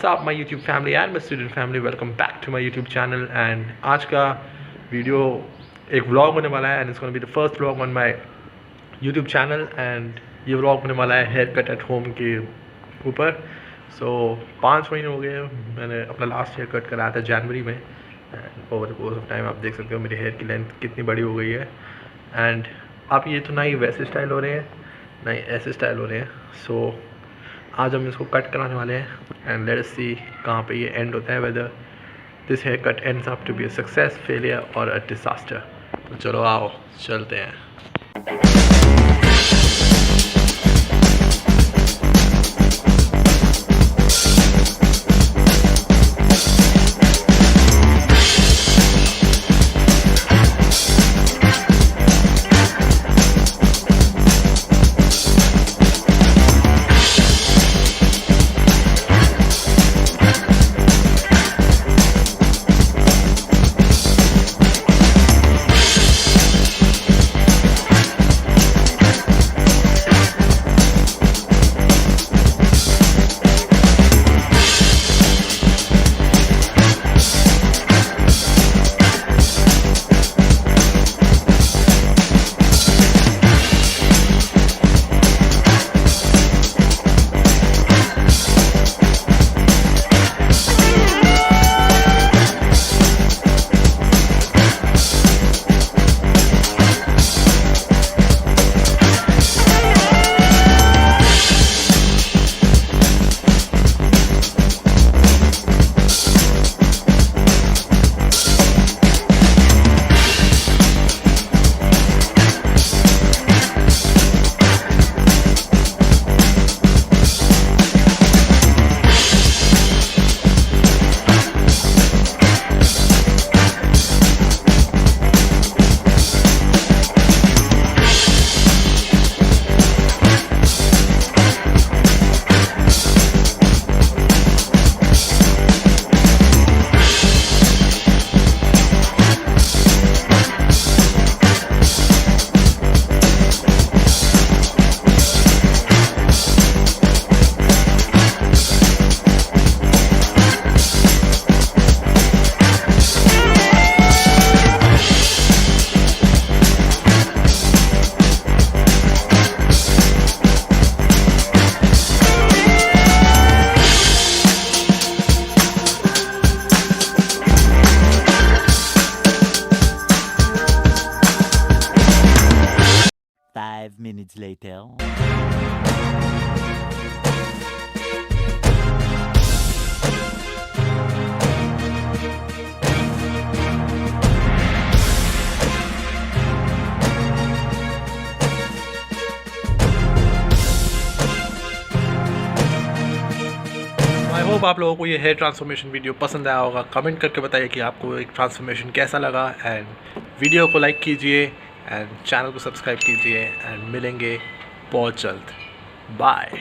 What's up my YouTube family and my student family, welcome back to my YouTube channel। and आज का video एक vlog होने वाला है and it's going to be the first vlog on my YouTube channel। and ये vlog होने वाला है हेयर कट एट होम के ऊपर। सो 5 महीने हो गए मैंने अपना लास्ट हेयर कट कराया था जनवरी में। And over the course of time आप देख सकते हो मेरे हेयर की लेंथ कितनी बड़ी हो गई है। एंड आप ये तो ना ही वैसे स्टाइल हो रहे हैं ना ही ऐसे स्टाइल हो रहे हैं। सो आज हम इसको कट कराने वाले हैं एंड लेट्स सी कहाँ पे ये एंड होता है, whether this haircut ends up to be a success, failure और अ डिसास्टर। तो चलो आओ चलते हैं। Five minutes later. I hope आप लोगों को ये हेयर ट्रांसफॉर्मेशन वीडियो पसंद आया होगा। कमेंट करके बताइए कि आपको एक ट्रांसफॉर्मेशन कैसा लगा। एंड वीडियो को लाइक कीजिए एंड चैनल को सब्सक्राइब कीजिए एंड मिलेंगे बहुत जल्द। बाय।